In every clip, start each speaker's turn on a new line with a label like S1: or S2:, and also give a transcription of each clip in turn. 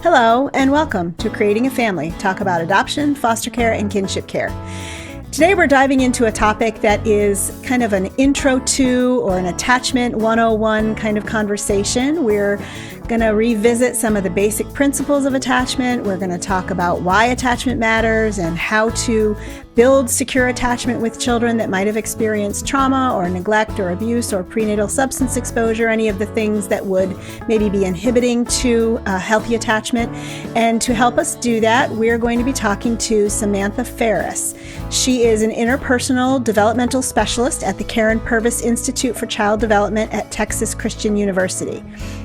S1: Hello, and welcome to Creating a Family. Talk about adoption, foster care, and kinship care. Today we're diving into a topic that is kind of an intro to or an attachment 101 kind of conversation. We're going to revisit some of the basic principles of attachment. We're going to talk about why attachment matters and how to build secure attachment with children that might have experienced trauma or neglect or abuse or prenatal substance exposure, any of the things that would maybe be inhibiting to healthy attachment. And to help us do that, we're going to be talking to Samantha Farris. She is an interpersonal developmental specialist at the Purvis Institute for Child Development at Texas Christian University.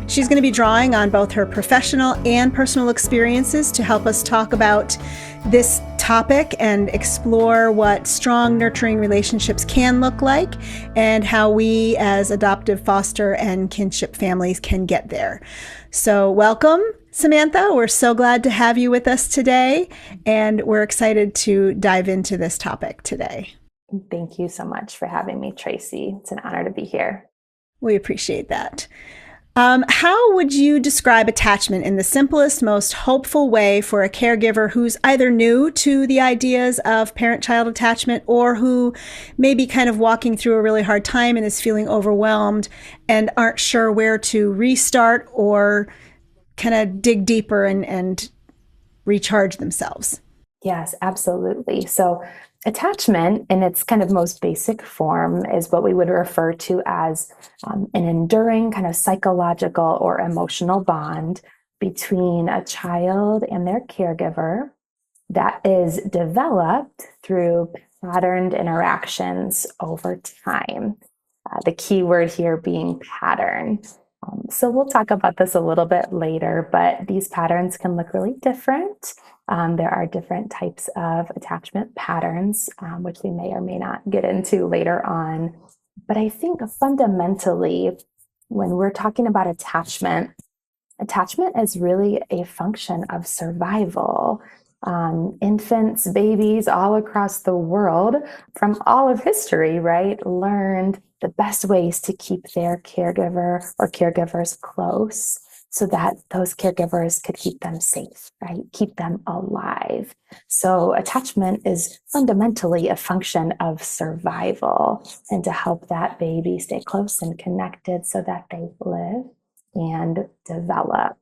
S1: She's going to be drawing on both her professional and personal experiences to help us talk about this topic and explore what strong, nurturing relationships can look like and how we as adoptive, foster, and kinship families can get there. So welcome, Samantha. We're so glad to have you with us today, and we're excited to dive into this topic today.
S2: Thank you so much for having me, Tracy. It's an honor to be here.
S1: We appreciate that. How would you describe attachment in the simplest, most hopeful way for a caregiver who's either new to the ideas of parent-child attachment or who may be kind of walking through a really hard time and is feeling overwhelmed and aren't sure where to restart or kind of dig deeper and recharge themselves?
S2: Yes, absolutely. So attachment in its kind of most basic form is what we would refer to as an enduring kind of psychological or emotional bond between a child and their caregiver that is developed through patterned interactions over time. The key word here being pattern. So we'll talk about this a little bit later, but these patterns can look really different. There are different types of attachment patterns, which we may or may not get into later on. But I think fundamentally, when we're talking about attachment is really a function of survival. Infants, babies all across the world from all of history, right, learned the best ways to keep their caregiver or caregivers close so that those caregivers could keep them safe, right, keep them alive. So attachment is fundamentally a function of survival and to help that baby stay close and connected so that they live and develop.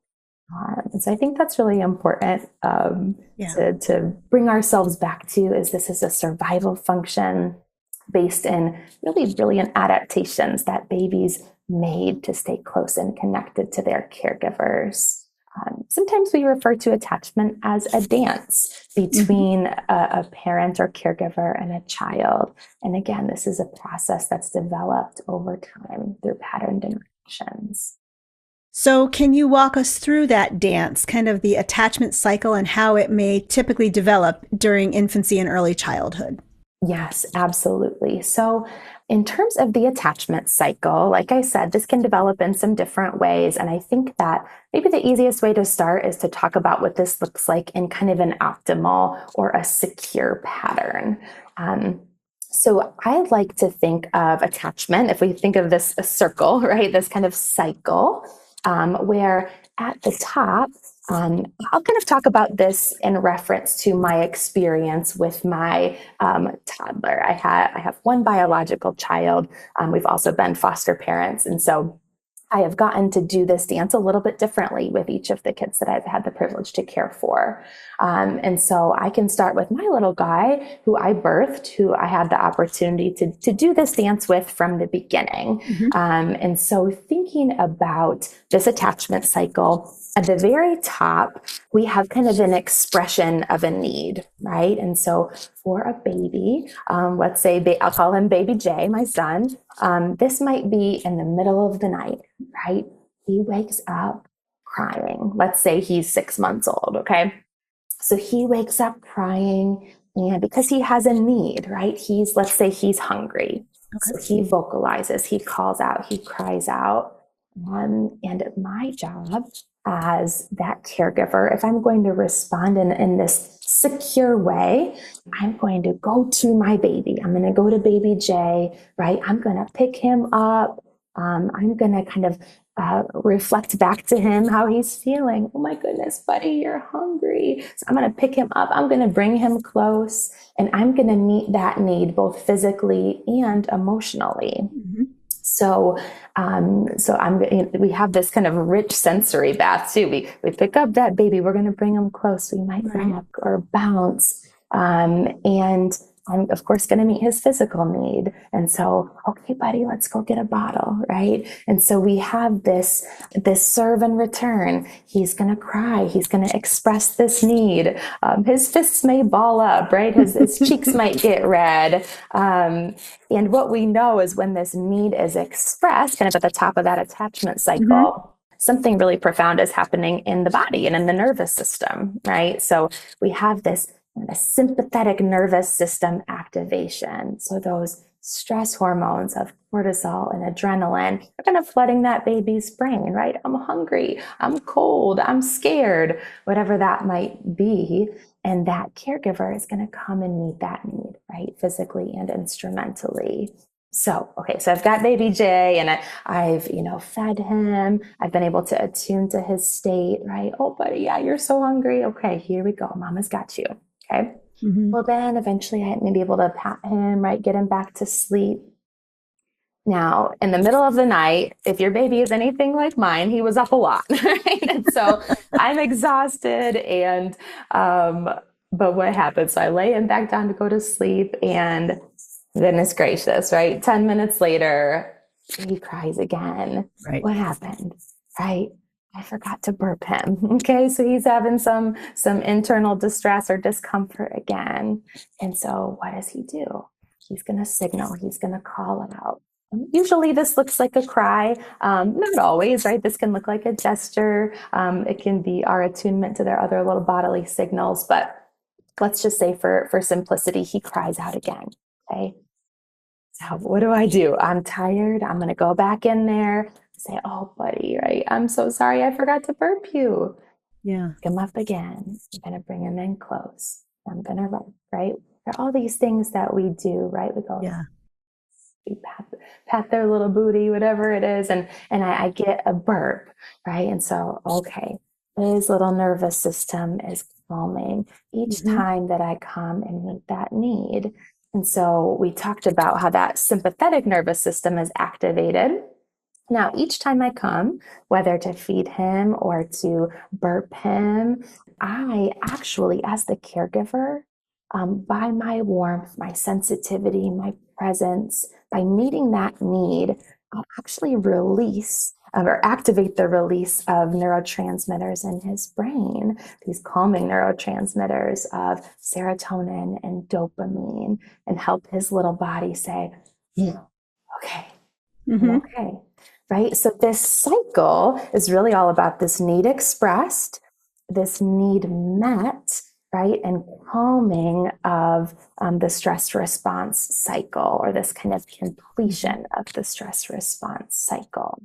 S2: And so I think that's really important to bring ourselves back to, is this is a survival function based in really brilliant adaptations that babies made to stay close and connected to their caregivers. Sometimes we refer to attachment as a dance between a parent or caregiver and a child. And again, this is a process that's developed over time through patterned interactions.
S1: So can you walk us through that dance, kind of the attachment cycle and how it may typically develop during infancy and early childhood?
S2: Yes, absolutely. So in terms of the attachment cycle, like I said, this can develop in some different ways. And I think that maybe the easiest way to start is to talk about what this looks like in kind of an optimal or a secure pattern. So I like to think of attachment, if we think of this a circle, right, this kind of cycle, where at the top, I'll kind of talk about this in reference to my experience with my toddler. I have one biological child. We've also been foster parents. And so I have gotten to do this dance a little bit differently with each of the kids that I've had the privilege to care for. And so I can start with my little guy who I birthed, who I had the opportunity to do this dance with from the beginning. And so thinking about this attachment cycle, at the very top, we have kind of an expression of a need, right? And so for a baby, let's say, I'll call him baby J, my son, this might be in the middle of the night, right? He wakes up crying. Let's say he's 6 months old, okay? So he wakes up crying, and because he has a need, right? Let's say he's hungry. Okay. So he vocalizes, he calls out, he cries out. And my job as that caregiver, if I'm going to respond in this secure way, I'm going to go to my baby. I'm going to go to baby J, right? I'm going to pick him up. I'm going to kind of reflect back to him how he's feeling. Oh my goodness, buddy, you're hungry. So I'm going to pick him up. I'm going to bring him close, and I'm going to meet that need both physically and emotionally.
S1: Mm-hmm.
S2: So, we have this kind of rich sensory bath too. We pick up that baby, we're going to bring him close. We might rock or bounce. And I'm of course going to meet his physical need. And so, okay, buddy, let's go get a bottle, right? And so we have this serve and return. He's going to cry. He's going to express this need. His fists may ball up, right? His cheeks might get red. And what we know is when this need is expressed, kind of at the top of that attachment cycle, something really profound is happening in the body and in the nervous system, right? So we have this a sympathetic nervous system activation. So those stress hormones of cortisol and adrenaline are kind of flooding that baby's brain, right? I'm hungry, I'm cold, I'm scared, whatever that might be. And that caregiver is going to come and meet that need, right? Physically and instrumentally. So I've got baby Jay, and I've fed him. I've been able to attune to his state, right? Oh, buddy, yeah, you're so hungry. Okay, here we go. Mama's got you. Okay. Mm-hmm. Well, then eventually I may be able to pat him, right? Get him back to sleep. Now, in the middle of the night, if your baby is anything like mine, he was up a lot, right? And so I'm exhausted, and, but what happens? So I lay him back down to go to sleep, and goodness gracious, right? 10 minutes later, he cries again. Right. What happened? Right? I forgot to burp him. Okay. So he's having some internal distress or discomfort again. And so what does he do? He's going to signal, he's going to call it out. Usually this looks like a cry. Not always, right? This can look like a gesture. It can be our attunement to their other little bodily signals, but let's just say for simplicity, he cries out again. Okay. So what do? I'm tired. I'm going to go back in there. Say, oh, buddy, right? I'm so sorry. I forgot to burp you. Yeah. Pick him up again. I'm going to bring him in close. I'm going to run, right? There are all these things that we do, right? We go, we pat their little booty, whatever it is. And I get a burp, right? And so, okay, his little nervous system is calming each time that I come and meet that need. And so we talked about how that sympathetic nervous system is activated. Now, each time I come, whether to feed him or to burp him, I actually, as the caregiver, by my warmth, my sensitivity, my presence, by meeting that need, I'll actually release or activate the release of neurotransmitters in his brain, these calming neurotransmitters of serotonin and dopamine, and help his little body say, okay, okay. Right? So this cycle is really all about this need expressed, this need met, right? And calming of the stress response cycle, or this kind of completion of the stress response cycle.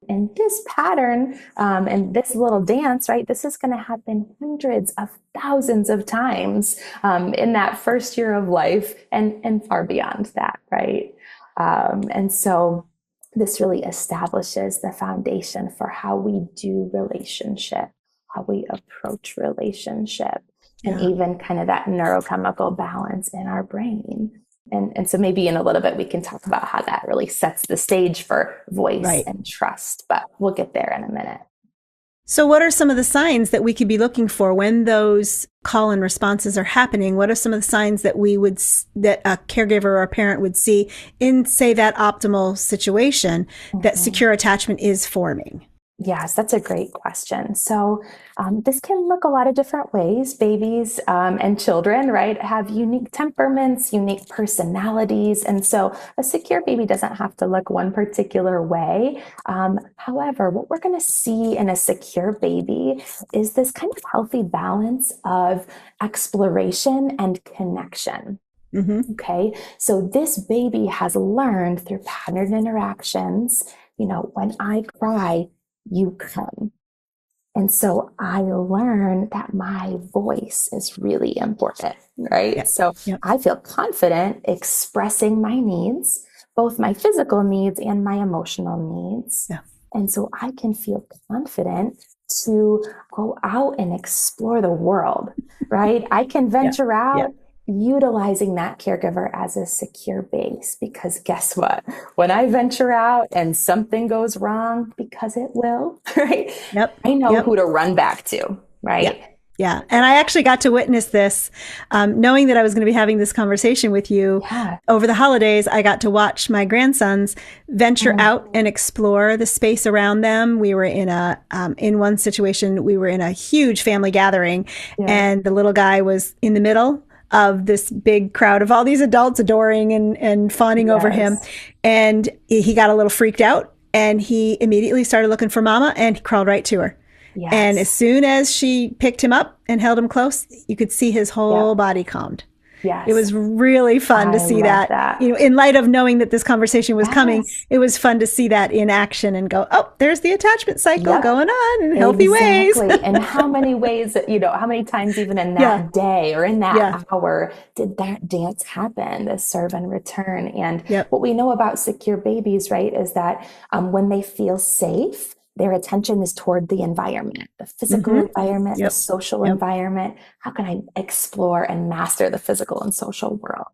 S2: And this pattern and this little dance, right, this is going to happen hundreds of thousands of times in that first year of life and far beyond that, right? And so this really establishes the foundation for how we do relationship, how we approach relationship, and even kind of that neurochemical balance in our brain. And so maybe in a little bit, we can talk about how that really sets the stage for voice and trust, but we'll get there in a minute.
S1: So what are some of the signs that we could be looking for when those call and responses are happening? What are some of the signs that that a caregiver or a parent would see in, say, that optimal situation that secure attachment is forming?
S2: Yes, that's a great question. So this can look a lot of different ways. Babies and children, right, have unique temperaments, unique personalities. And so a secure baby doesn't have to look one particular way. However, what we're going to see in a secure baby is this kind of healthy balance of exploration and connection. Okay, so this baby has learned through patterned interactions, when I cry, you come. And so I learn that my voice is really important, right? I feel confident expressing my needs both my physical needs and my emotional needs.
S1: Yeah.
S2: And so I can feel confident to go out and explore the world, right? I can venture out utilizing that caregiver as a secure base, because guess what? When I venture out and something goes wrong, because it will, right? I know who to run back to, right?
S1: Yeah. And I actually got to witness this, knowing that I was going to be having this conversation with you over the holidays. I got to watch my grandsons venture out and explore the space around them. We were in one situation, we were in a huge family gathering, and the little guy was in the middle of this big crowd of all these adults adoring and fawning over him. And he got a little freaked out, and he immediately started looking for mama, and he crawled right to her. Yes. And as soon as she picked him up and held him close, you could see his whole body calmed.
S2: Yes.
S1: It was really fun to see that. You know, in light of knowing that this conversation was coming, it was fun to see that in action and go, oh, there's the attachment cycle going on in healthy ways.
S2: And how many ways, how many times even in that day or in that hour did that dance happen, the serve and return? And what we know about secure babies, right, is that when they feel safe, their attention is toward the environment, the physical environment, the social environment. How can I explore and master the physical and social world?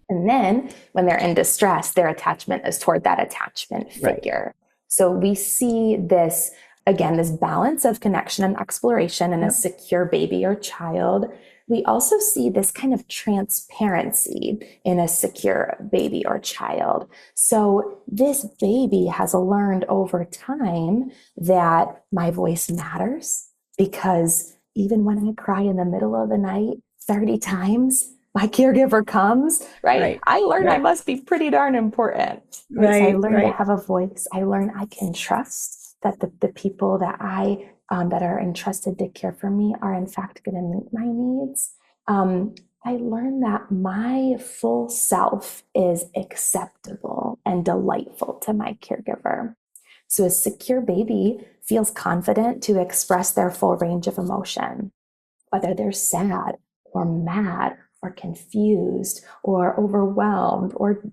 S2: And then when they're in distress, their attachment is toward that attachment figure. So we see this, again, this balance of connection and exploration in a secure baby or child. We also see this kind of transparency in a secure baby or child. So this baby has learned over time that my voice matters, because even when I cry in the middle of the night 30 times, my caregiver comes, right? I learned I must be pretty darn important. So I learned to have a voice. I learned I can trust that the people that that are entrusted to care for me are in fact going to meet my needs. I learned that my full self is acceptable and delightful to my caregiver. So a secure baby feels confident to express their full range of emotion, whether they're sad or mad or confused or overwhelmed or,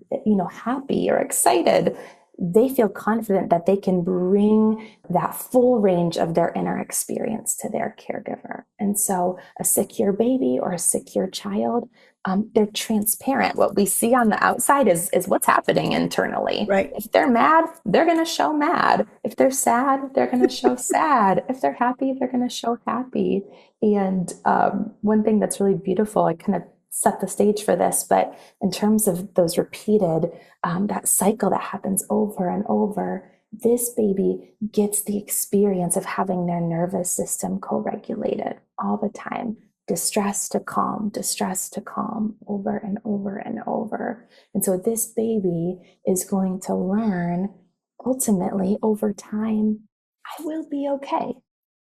S2: happy or excited. They feel confident that they can bring that full range of their inner experience to their caregiver. And so a secure baby or a secure child, they're transparent. What we see on the outside is what's happening internally. If they're mad, they're going to show mad. If they're sad, they're going to show sad. If they're happy, they're going to show happy. And one thing that's really beautiful, I kind of set the stage for this, but in terms of those repeated, that cycle that happens over and over, this baby gets the experience of having their nervous system co-regulated all the time. Distress to calm, over and over and over. And so this baby is going to learn ultimately over time, I will be okay.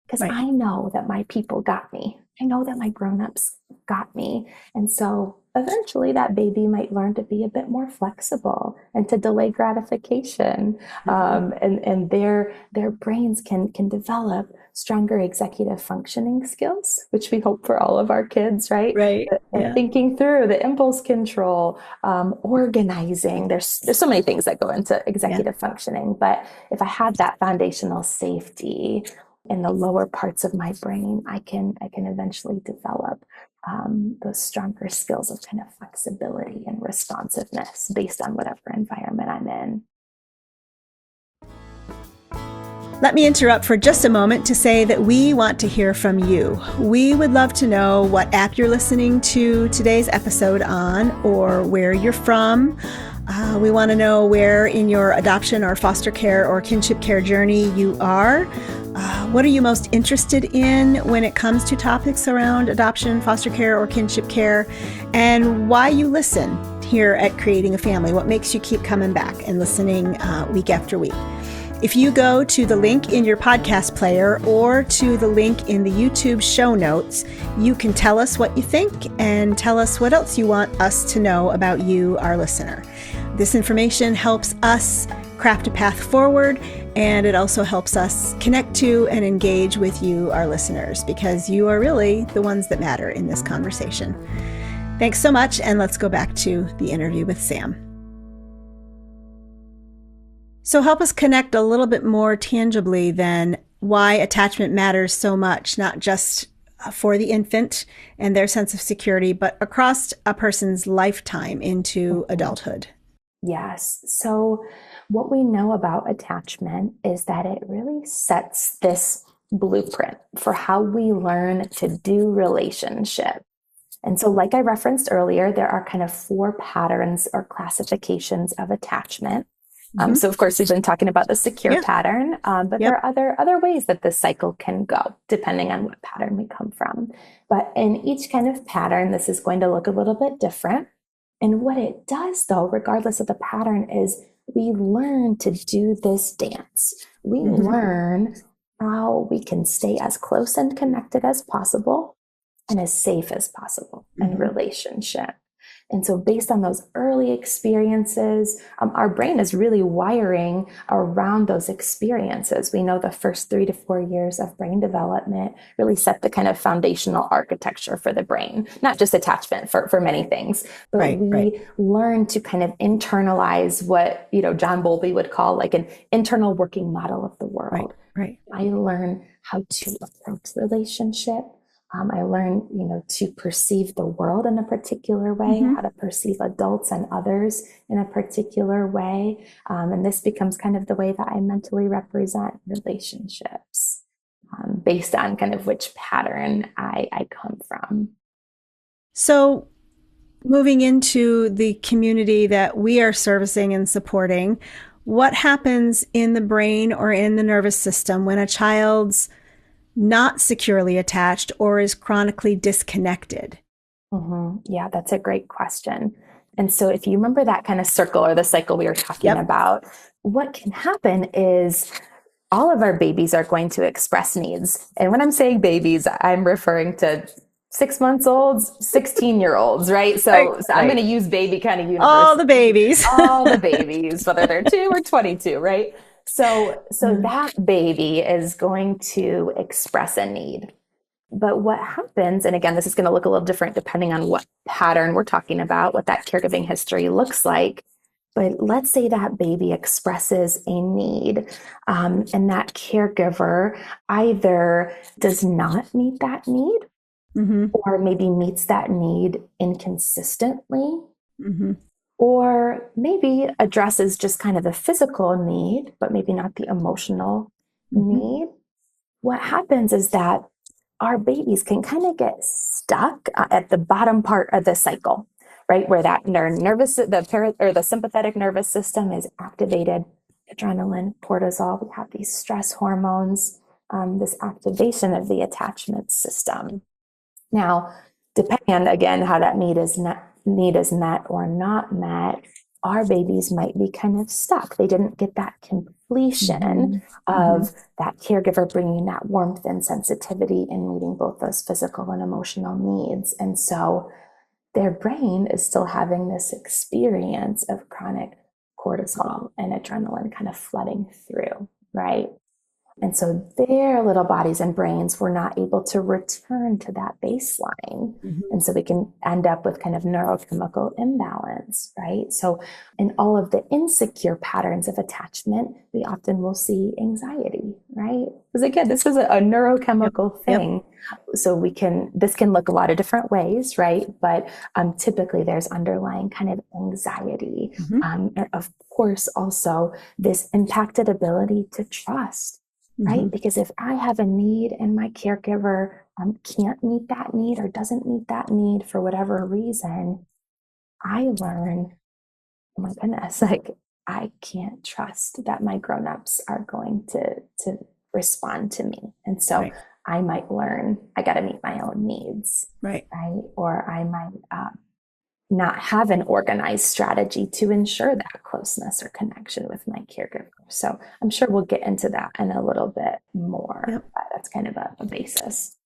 S2: Because I know that my people got me. I know that my grown-ups got me. And so eventually that baby might learn to be a bit more flexible and to delay gratification. And their brains can develop stronger executive functioning skills, which we hope for all of our kids, right? And thinking through the impulse control, organizing. There's so many things that go into executive functioning. But if I had that foundational safety in the lower parts of my brain, I can eventually develop those stronger skills of kind of flexibility and responsiveness based on whatever environment I'm in.
S1: Let me interrupt for just a moment to say that we want to hear from you. We would love to know what app you're listening to today's episode on, or where you're from. We want to know where in your adoption or foster care or kinship care journey you are. What are you most interested in when it comes to topics around adoption, foster care, or kinship care? And why you listen here at Creating a Family. What makes you keep coming back and listening week after week? If you go to the link in your podcast player or to the link in the YouTube show notes, you can tell us what you think and tell us what else you want us to know about you, our listener. This information helps us craft a path forward, and it also helps us connect to and engage with you, our listeners, because you are really the ones that matter in this conversation. Thanks so much, and let's go back to the interview with Sam. So help us connect a little bit more tangibly then why attachment matters so much, not just for the infant and their sense of security, but across a person's lifetime into adulthood.
S2: Yes. So what we know about attachment is that it really sets this blueprint for how we learn to do relationship. And so, like I referenced earlier, there are kind of 4 patterns or classifications of attachment. So of course, we've been talking about the secure pattern, but there are other ways that this cycle can go, depending on what pattern we come from. But in each kind of pattern, this is going to look a little bit different. And what it does, though, regardless of the pattern, is we learn to do this dance. We learn how we can stay as close and connected as possible and as safe as possible in relationship. And so based on those early experiences, our brain is really wiring around those experiences. We know the first 3 to 4 years of brain development really set the kind of foundational architecture for the brain, not just attachment for many things, but we learn to kind of internalize what, John Bowlby would call like an internal working model of the world. I learn how to approach relationship. I learned, to perceive the world in a particular way, how to perceive adults and others in a particular way. And this becomes kind of the way that I mentally represent relationships based on kind of which pattern I come from.
S1: So moving into the community that we are servicing and supporting, what happens in the brain or in the nervous system when a child's not securely attached or is chronically disconnected?
S2: Yeah, that's a great question. And so if you remember that kind of circle or the cycle we were talking about, what can happen is all of our babies are going to express needs. And when I'm saying babies, I'm referring to 6 months olds, 16-year-olds, right? So I'm going to use baby kind of universe.
S1: All the babies,
S2: whether they're 2 or 22, right? So that baby is going to express a need. But what happens, and again, this is going to look a little different depending on what pattern we're talking about, what that caregiving history looks like. But let's say that baby expresses a need, and that caregiver either does not meet that need, or maybe meets that need inconsistently, or maybe addresses just kind of the physical need, but maybe not the emotional need. What happens is that our babies can kind of get stuck at the bottom part of the cycle, right? Where that the sympathetic nervous system is activated, adrenaline, cortisol, we have these stress hormones, this activation of the attachment system. Now, depending on, again, how that need is met or not met, our babies might be kind of stuck. They didn't get that completion of that caregiver bringing that warmth and sensitivity and meeting both those physical and emotional needs. And so their brain is still having this experience of chronic cortisol and adrenaline kind of flooding through, right? And so their little bodies and brains were not able to return to that baseline. And so we can end up with kind of neurochemical imbalance, right? So in all of the insecure patterns of attachment, we often will see anxiety, right? Because again, this is a neurochemical thing. So this can look a lot of different ways, right? But typically there's underlying kind of anxiety. And of course, also this impacted ability to trust. Right? Because if I have a need and my caregiver can't meet that need or doesn't meet that need for whatever reason, I learn, oh my goodness, like I can't trust that my grownups are going to respond to me. And so I might learn I got to meet my own needs. Right. Or I might not have an organized strategy to ensure that closeness or connection with my caregiver. So I'm sure we'll get into that in a little bit more. But that's kind of a basis.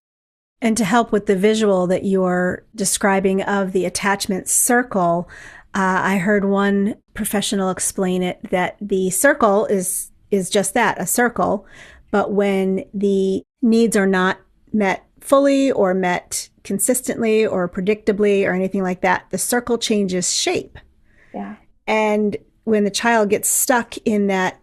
S1: And to help with the visual that you're describing of the attachment circle, I heard one professional explain it that the circle is just that, a circle. But when the needs are not met fully or met consistently or predictably or anything like that, the circle changes shape. And when the child gets stuck in that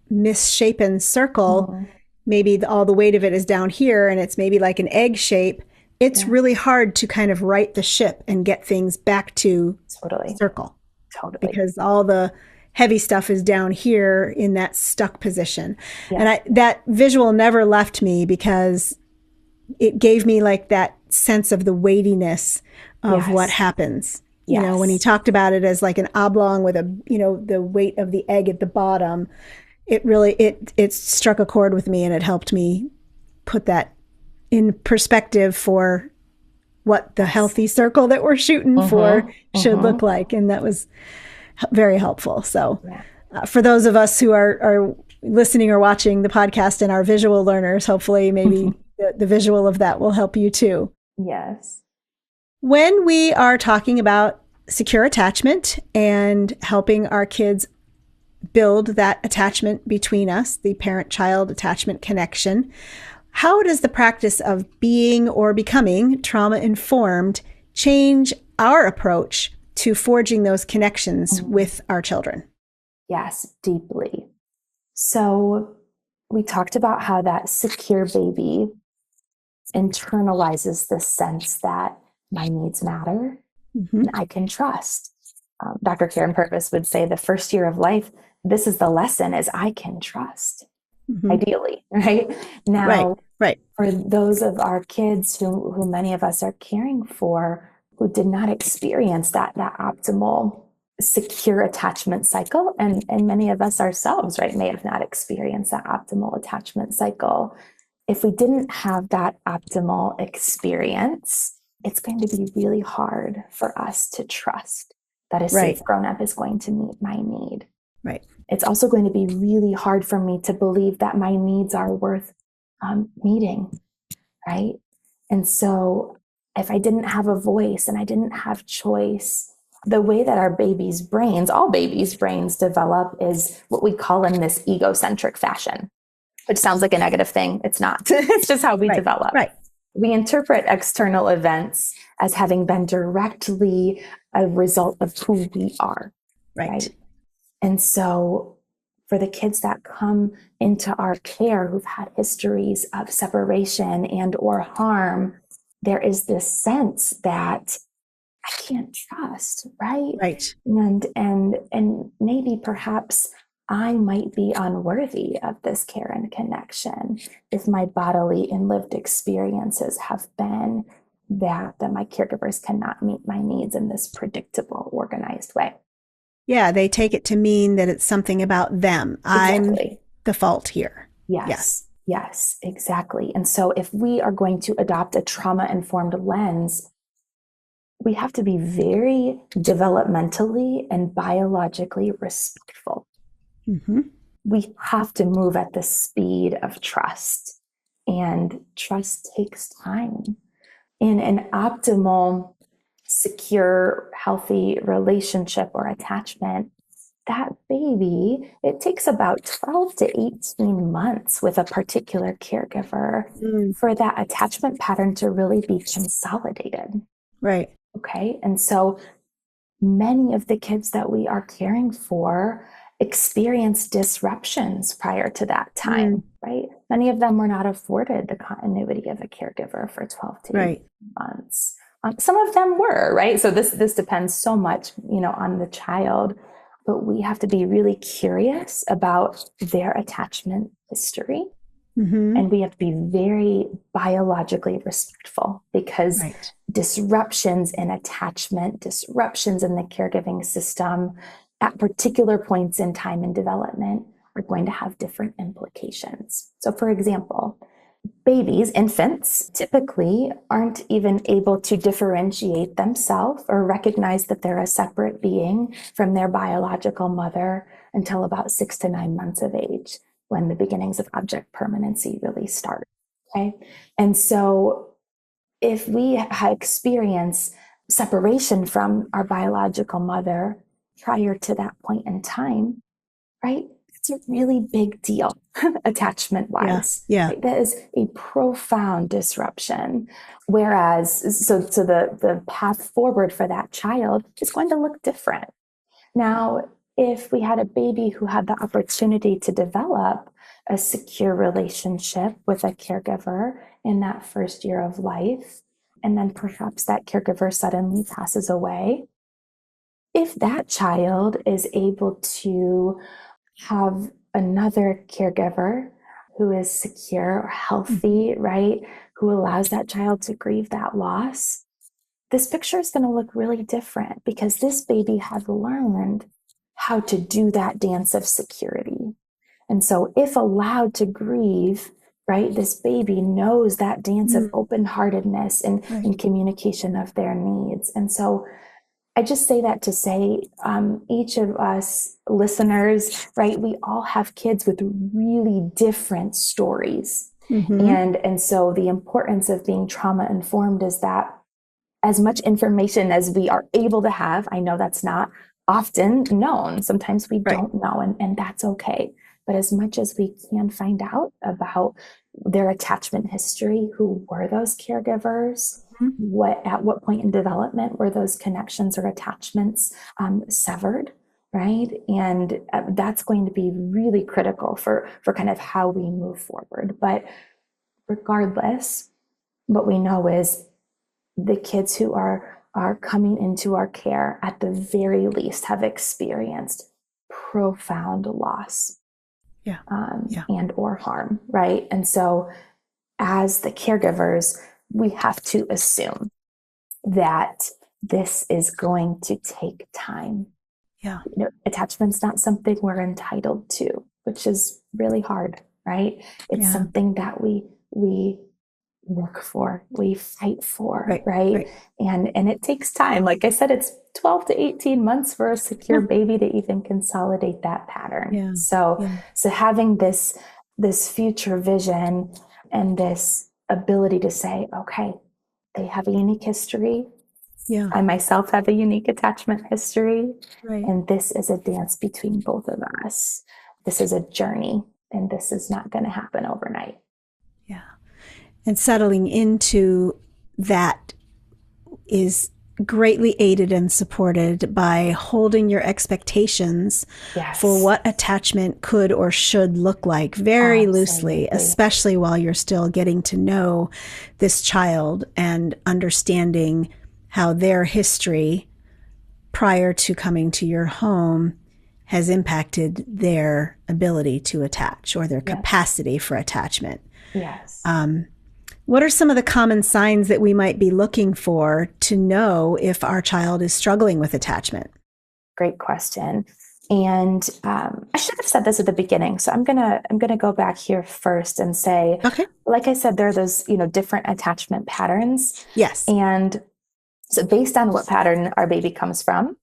S1: misshapen circle, maybe all the weight of it is down here and it's maybe like an egg shape, it's really hard to kind of right the ship and get things back to circle.
S2: Totally.
S1: Because all the heavy stuff is down here in that stuck position. And that visual never left me because it gave me like that sense of the weightiness of what happens. You know, when he talked about it as like an oblong with a, you know, the weight of the egg at the bottom, it really, it struck a chord with me, and it helped me put that in perspective for what the healthy circle that we're shooting for should look like. And that was very helpful. So for those of us who are listening or watching the podcast and are visual learners, hopefully maybe the visual of that will help you too.
S2: Yes.
S1: When we are talking about secure attachment and helping our kids build that attachment between us, the parent-child attachment connection, how does the practice of being or becoming trauma-informed change our approach to forging those connections with our children?
S2: Yes, deeply. So we talked about how that secure baby internalizes the sense that my needs matter and I can trust. Dr. Karyn Purvis would say the first year of life, this is the lesson, is I can trust, ideally, right? Now, for those of our kids who many of us are caring for, who did not experience that optimal secure attachment cycle, and many of us ourselves, right, may have not experienced that optimal attachment cycle. If we didn't have that optimal experience, it's going to be really hard for us to trust that a safe grown-up is going to meet my need.
S1: Right.
S2: It's also going to be really hard for me to believe that my needs are worth meeting, right? And so if I didn't have a voice and I didn't have choice, the way that our babies' brains, all babies' brains develop is what we call in this egocentric fashion, which sounds like a negative thing. It's not. It's just how we develop.
S1: Right.
S2: We interpret external events as having been directly a result of who we are. Right. And so for the kids that come into our care who've had histories of separation and or harm, there is this sense that I can't trust, right?
S1: Right.
S2: And maybe perhaps I might be unworthy of this care and connection if my bodily and lived experiences have been that my caregivers cannot meet my needs in this predictable, organized way.
S1: Yeah, they take it to mean that it's something about them. Exactly. I'm the fault here.
S2: Yes, exactly. And so if we are going to adopt a trauma-informed lens, we have to be very developmentally and biologically respectful. We have to move at the speed of trust, and trust takes time. In an optimal, secure, healthy relationship or attachment, that baby, it takes about 12 to 18 months with a particular caregiver for that attachment pattern to really be consolidated.
S1: Right.
S2: Okay. And so many of the kids that we are caring for experience disruptions prior to that time, right? Many of them were not afforded the continuity of a caregiver for 12 to 18 months. Some of them were, right? So this depends so much, on the child, but we have to be really curious about their attachment history. And we have to be very biologically respectful, because disruptions in attachment, disruptions in the caregiving system at particular points in time and development are going to have different implications. So for example, babies, infants, typically aren't even able to differentiate themselves or recognize that they're a separate being from their biological mother until about 6 to 9 months of age, when the beginnings of object permanency really start. Okay. And so if we experience separation from our biological mother prior to that point in time, right? It's a really big deal, attachment wise.
S1: Yeah.
S2: Right? That is a profound disruption. Whereas, so the path forward for that child is going to look different. Now, if we had a baby who had the opportunity to develop a secure relationship with a caregiver in that first year of life, and then perhaps that caregiver suddenly passes away, if that child is able to have another caregiver who is secure or healthy, right, who allows that child to grieve that loss, this picture is going to look really different because this baby has learned how to do that dance of security. And so if allowed to grieve, right, this baby knows that dance of open-heartedness and communication of their needs. And so I just say that to say, each of us listeners, right, we all have kids with really different stories. And so the importance of being trauma informed is that as much information as we are able to have, I know that's not often known. Sometimes we don't know, and that's okay. But as much as we can find out about their attachment history, who were those caregivers, at what point in development were those connections or attachments severed, right? And that's going to be really critical for kind of how we move forward. But regardless, what we know is the kids who are coming into our care at the very least have experienced profound loss and or harm, right? And so as the caregivers, we have to assume that this is going to take time.
S1: Yeah.
S2: You know, attachment's not something we're entitled to, which is really hard, right? It's something that we work for, we fight for, right? And it takes time. Like I said, it's 12 to 18 months for a secure baby to even consolidate that pattern. So having this future vision and this ability to say, okay, they have a unique history. I myself have a unique attachment history. And this is a dance between both of us. This is a journey, and this is not going to happen overnight.
S1: And settling into that is greatly aided and supported by holding your expectations for what attachment could or should look like very loosely, especially while you're still getting to know this child and understanding how their history prior to coming to your home has impacted their ability to attach or their capacity for attachment. What are some of the common signs that we might be looking for to know if our child is struggling with attachment?
S2: Great question. And I should have said this at the beginning. So I'm gonna go back here first and say, like I said, there are those, different attachment patterns. And so based on what pattern our baby comes from,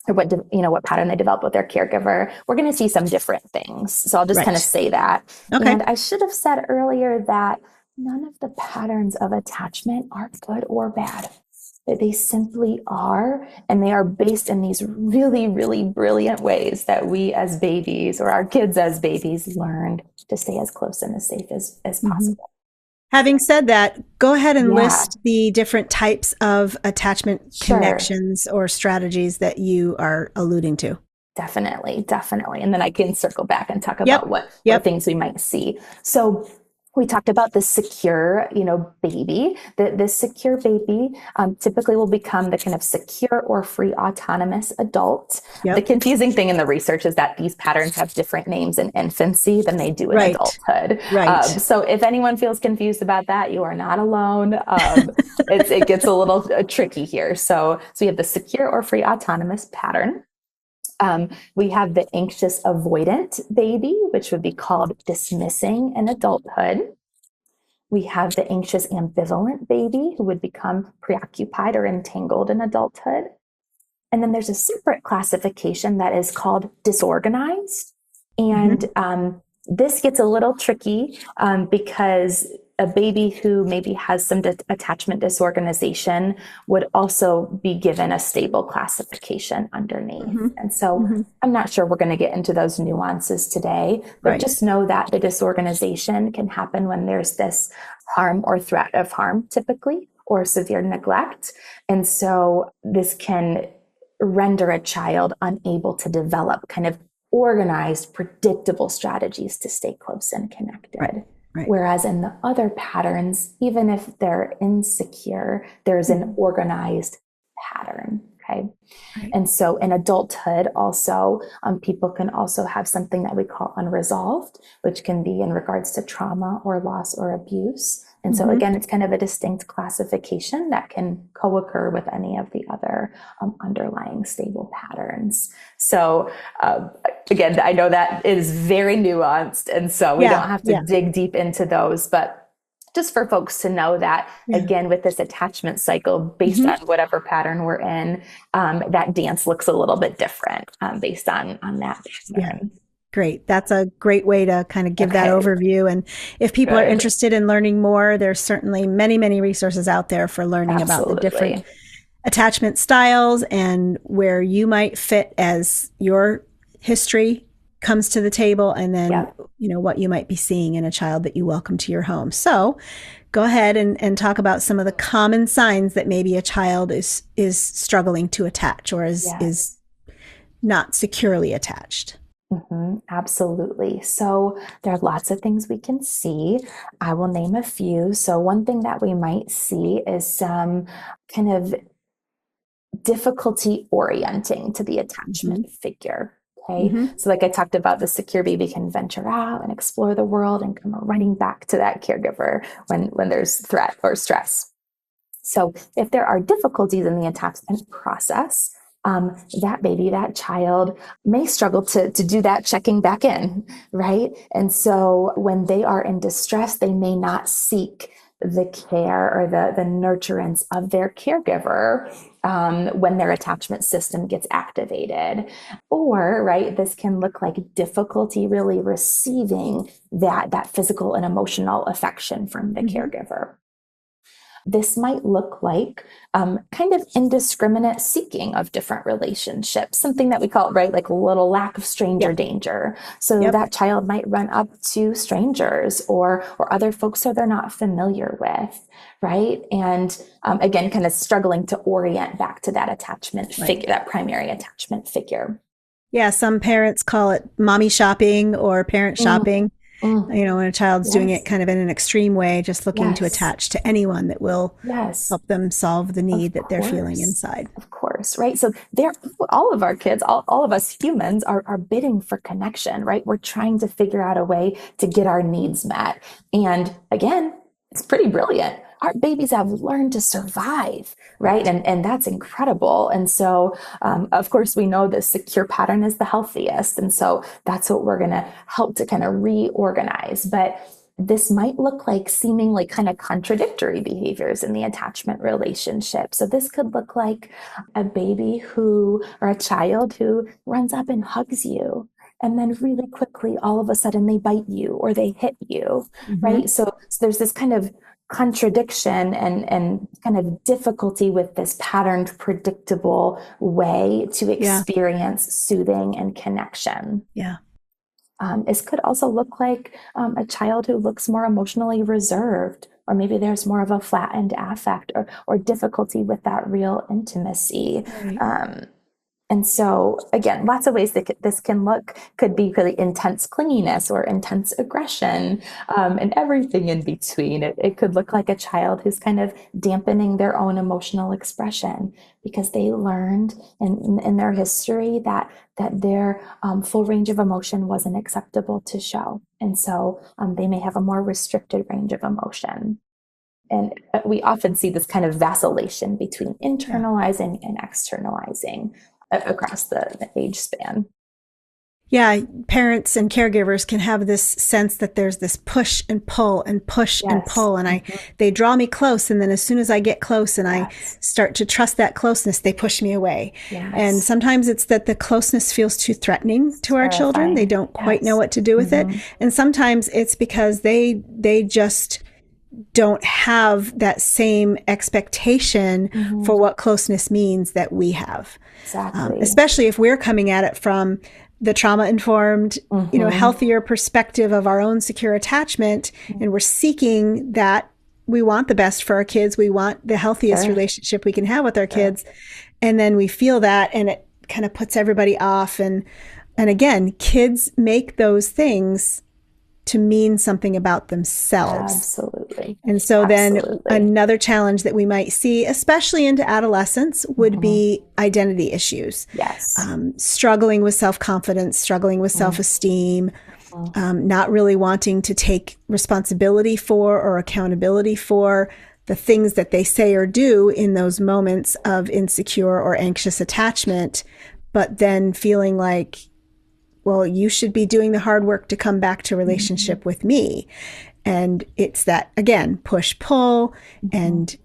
S2: or what pattern they develop with their caregiver, we're going to see some different things. So I'll just kind of say that. And I should have said earlier that none of the patterns of attachment are good or bad. They simply are, and they are based in these really, really brilliant ways that we as babies, or our kids as babies, learned to stay as close and as safe as possible.
S1: Having said that, go ahead and list the different types of attachment connections or strategies that you are alluding to.
S2: Definitely. And then I can circle back and talk about what things we might see. So we talked about the secure, baby. This secure baby typically will become the kind of secure or free autonomous adult. The confusing thing in the research is that these patterns have different names in infancy than they do in adulthood. So if anyone feels confused about that, you are not alone. It gets a little tricky here. So we have the secure or free autonomous pattern. We have the anxious avoidant baby, which would be called dismissing in adulthood. We have the anxious ambivalent baby, who would become preoccupied or entangled in adulthood. And then there's a separate classification that is called disorganized. And this gets a little tricky because a baby who maybe has some attachment disorganization would also be given a stable classification underneath. And so I'm not sure we're going to get into those nuances today, but just know that the disorganization can happen when there's this harm or threat of harm typically, or severe neglect. And so this can render a child unable to develop kind of organized, predictable strategies to stay close and connected.
S1: Right. Right.
S2: Whereas in the other patterns, even if they're insecure, there's an organized pattern. Okay.
S1: Right.
S2: And so in adulthood, also, people can also have something that we call unresolved, which can be in regards to trauma or loss or abuse. And so again, it's kind of a distinct classification that can co-occur with any of the other underlying stable patterns. So again, I know that is very nuanced. And so we don't have to dig deep into those, but just for folks to know that, again, with this attachment cycle, based on whatever pattern we're in, that dance looks a little bit different based on that pattern.
S1: Yeah. Great. That's a great way to kind of give that overview. And if people are interested in learning more, there's certainly many, many resources out there for learning about the different attachment styles and where you might fit as your history comes to the table, and then what you might be seeing in a child that you welcome to your home. So go ahead and talk about some of the common signs that maybe a child is struggling to attach or is not securely attached.
S2: Absolutely. So there are lots of things we can see. I will name a few. So one thing that we might see is some kind of difficulty orienting to the attachment figure. Okay. So like I talked about, the secure baby can venture out and explore the world and come running back to that caregiver when there's threat or stress. So if there are difficulties in the attachment process, that baby, that child may struggle to do that checking back in, right? And so when they are in distress, they may not seek the care or the nurturance of their caregiver when their attachment system gets activated. Or, right, this can look like difficulty really receiving that physical and emotional affection from the caregiver. This might look like kind of indiscriminate seeking of different relationships, something that we call, right, like a little lack of stranger danger. So that child might run up to strangers or other folks who they're not familiar with, right? And again, kind of struggling to orient back to that attachment figure, that primary attachment figure.
S1: Yeah, some parents call it mommy shopping or parent shopping. When a child's doing it kind of in an extreme way, just looking to attach to anyone that will help them solve the need that they're feeling inside.
S2: Of course, right? So all of our kids, all of us humans are bidding for connection, right? We're trying to figure out a way to get our needs met. And again, it's pretty brilliant. Our babies have learned to survive, right? And that's incredible. And so, of course, we know the secure pattern is the healthiest. And so that's what we're going to help to kind of reorganize. But this might look like seemingly kind of contradictory behaviors in the attachment relationship. So this could look like a baby or a child who runs up and hugs you. And then really quickly, all of a sudden, they bite you or they hit you, right? So there's this kind of contradiction and kind of difficulty with this patterned, predictable way to experience soothing and connection.
S1: Yeah.
S2: This could also look like a child who looks more emotionally reserved, or maybe there's more of a flattened affect or difficulty with that real intimacy. Right. And so, again, lots of ways that this can look, could be really intense clinginess or intense aggression, and everything in between. It could look like a child who's kind of dampening their own emotional expression because they learned in their history that their full range of emotion wasn't acceptable to show. And so they may have a more restricted range of emotion. And we often see this kind of vacillation between internalizing and externalizing across the age span.
S1: Yeah, parents and caregivers can have this sense that there's this push and pull and push and pull, and they draw me close, and then as soon as I get close and I start to trust that closeness, they push me away. And sometimes it's that the closeness feels too threatening to our children. They don't quite know what to do with it. And sometimes it's because they just don't have that same expectation for what closeness means that we have.
S2: Exactly.
S1: Especially if we're coming at it from the trauma-informed, healthier perspective of our own secure attachment, and we're seeking that we want the best for our kids. We want the healthiest
S2: Sure.
S1: relationship we can have with our
S2: Sure.
S1: kids. And then we feel that and it kind of puts everybody off. And again, kids make those things to mean something about themselves.
S2: Absolutely.
S1: And so then
S2: Absolutely.
S1: another challenge that we might see, especially into adolescence, would be identity issues.
S2: Yes.
S1: Struggling with self-confidence, struggling with self-esteem, not really wanting to take responsibility for or accountability for the things that they say or do in those moments of insecure or anxious attachment, but then feeling like, well, you should be doing the hard work to come back to relationship with me. And it's that, again, push pull. And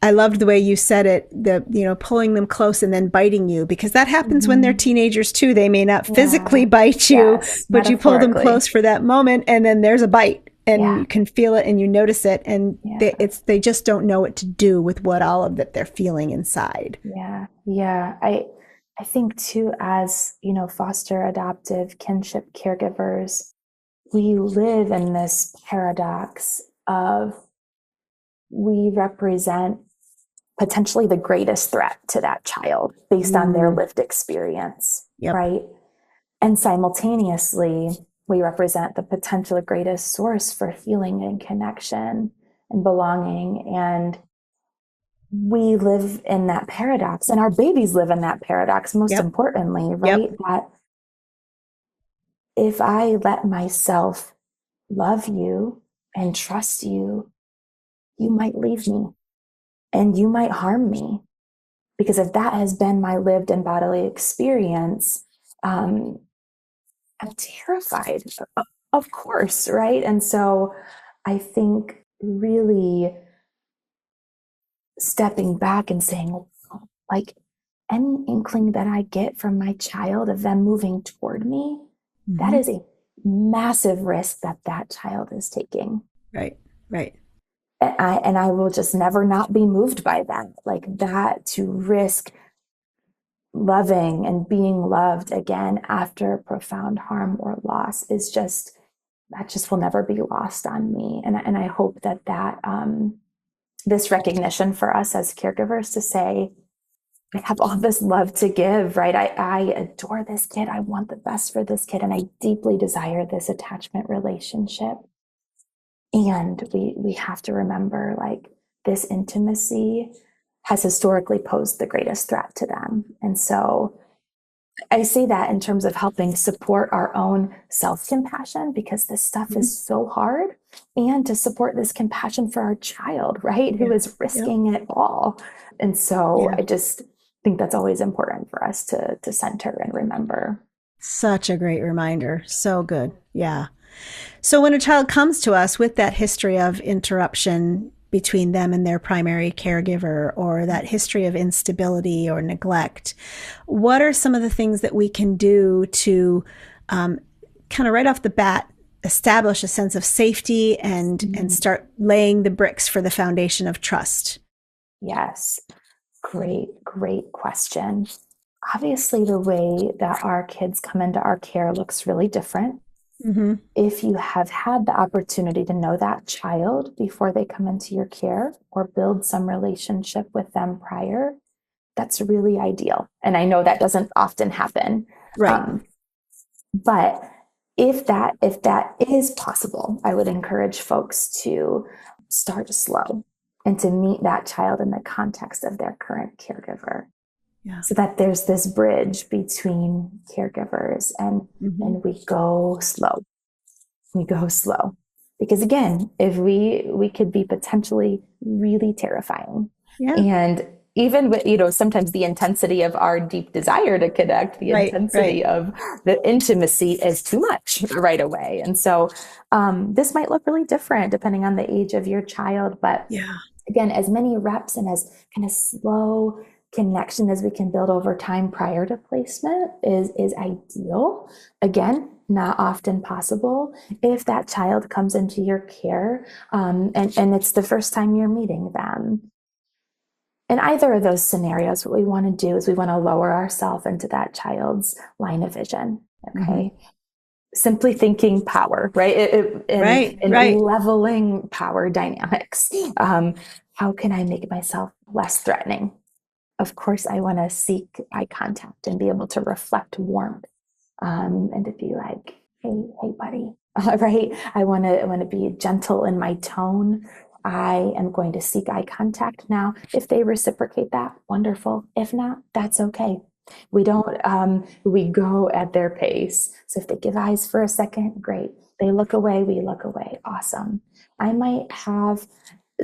S1: I loved the way you said it, pulling them close and then biting you, because that happens when they're teenagers too. They may not physically bite you,
S2: Yes,
S1: but you pull them
S2: metaphorically.
S1: close for that moment and then there's a bite and you can feel it and you notice it. And they just don't know what to do with what all of that they're feeling inside.
S2: Yeah. Yeah. I think too, as, foster, adoptive, kinship caregivers, we live in this paradox of we represent potentially the greatest threat to that child based on their lived experience, right? And simultaneously, we represent the potential greatest source for healing and connection and belonging. And we live in that paradox, and our babies live in that paradox, most importantly, right? That if I let myself love you and trust you, you might leave me and you might harm me. Because if that has been my lived and bodily experience, I'm terrified, of course, right? And so I think really stepping back and saying, like, any inkling that I get from my child of them moving toward me, that is a massive risk that child is taking.
S1: Right, right.
S2: And I will just never not be moved by that. Like that, to risk loving and being loved again after profound harm or loss is just, that just will never be lost on me. And I hope that this recognition for us as caregivers to say, I have all this love to give, right? I adore this kid. I want the best for this kid. And I deeply desire this attachment relationship. And we have to remember, like, this intimacy has historically posed the greatest threat to them. And so I say that in terms of helping support our own self-compassion, because this stuff is so hard, and to support this compassion for our child, right? Who is risking it all. And so I just think that's always important for us to center and remember.
S1: Such a great reminder. So good. Yeah. So when a child comes to us with that history of interruption between them and their primary caregiver, or that history of instability or neglect, what are some of the things that we can do to kind of right off the bat establish a sense of safety and start laying the bricks for the foundation of trust?
S2: Yes. Great question. Obviously, the way that our kids come into our care looks really different. If you have had the opportunity to know that child before they come into your care, or build some relationship with them prior, that's really ideal. And I know that doesn't often happen.
S1: Right.
S2: But if that is possible, I would encourage folks to start slow and to meet that child in the context of their current caregiver. So that there's this bridge between caregivers, and we go slow. We go slow. Because again, if we could be potentially really terrifying. And even with, sometimes the intensity of our deep desire to connect, the intensity of the intimacy is too much right away. And so this might look really different depending on the age of your child. But again, as many reps and as kind of slow connection as we can build over time prior to placement is ideal. Again, not often possible if that child comes into your care and it's the first time you're meeting them. In either of those scenarios, what we want to do is we want to lower ourselves into that child's line of vision. Okay. simply thinking power, right?
S1: Right.
S2: Leveling power dynamics. How can I make myself less threatening? Of course, I want to seek eye contact and be able to reflect warmth, and to be like, hey, buddy, right? I want to be gentle in my tone. I am going to seek eye contact now. If they reciprocate that, wonderful. If not, that's okay. We don't, we go at their pace. So if they give eyes for a second, great. They look away, we look away. Awesome. I might have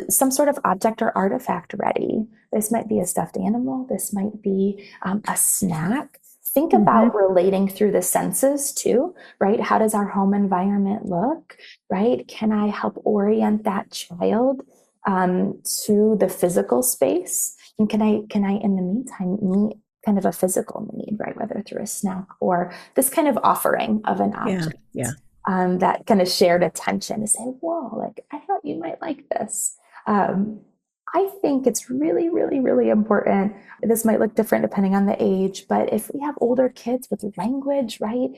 S2: some sort of object or artifact ready. This might be a stuffed animal. This might be a snack. Think about relating through the senses too, right? How does our home environment look, right? Can I help orient that child to the physical space? And can I, in the meantime, meet kind of a physical need, right? Whether through a snack or this kind of offering of an object.
S1: Yeah.
S2: That kind of shared attention to say, whoa, like, I thought you might like this. I think it's really, really, really important. This might look different depending on the age, but if we have older kids with language, right?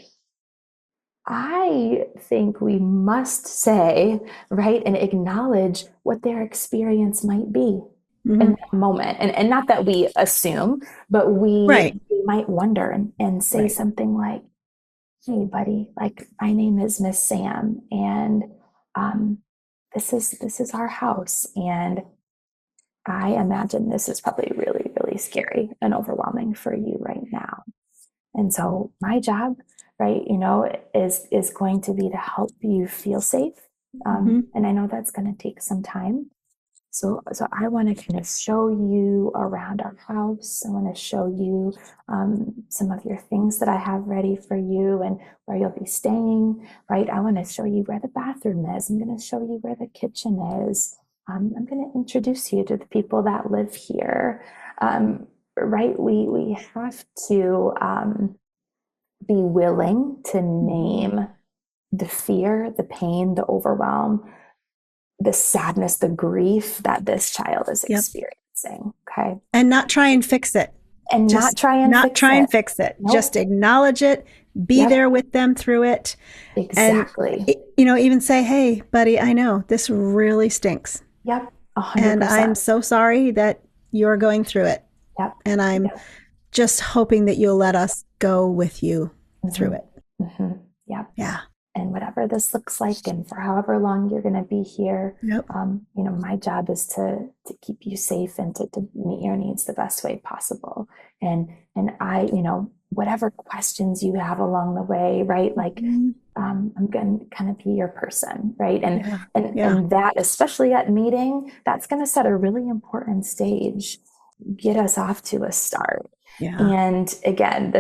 S2: I think we must say, right, and acknowledge what their experience might be in that moment. And not that we assume, but we might wonder and say something like, hey, buddy, like, my name is Miss Sam, and this is our house, and I imagine this is probably really, really scary and overwhelming for you right now. And so my job, right, is going to be to help you feel safe. And I know that's going to take some time. So I want to kind of show you around our house. I want to show you some of your things that I have ready for you and where you'll be staying, right? I want to show you where the bathroom is. I'm going to show you where the kitchen is. I'm going to introduce you to the people that live here, right? We have to be willing to name the fear, the pain, the overwhelm, the sadness, the grief that this child is experiencing. Okay.
S1: And not try and fix it.
S2: And
S1: just not try and fix it. Nope. Just acknowledge it, be there with them through it.
S2: Exactly.
S1: And, even say, hey, buddy, I know this really stinks.
S2: Yep. 100%.
S1: And I'm so sorry that you're going through it.
S2: Yep.
S1: And I'm just hoping that you'll let us go with you through it.
S2: Yep.
S1: Yeah.
S2: And whatever this looks like, and for however long you're going to be here, my job is to keep you safe and to meet your needs the best way possible. And I, whatever questions you have along the way, right? Like, I'm going to kind of be your person, right? And that, especially at meeting, that's going to set a really important stage, get us off to a start.
S1: Yeah.
S2: And again,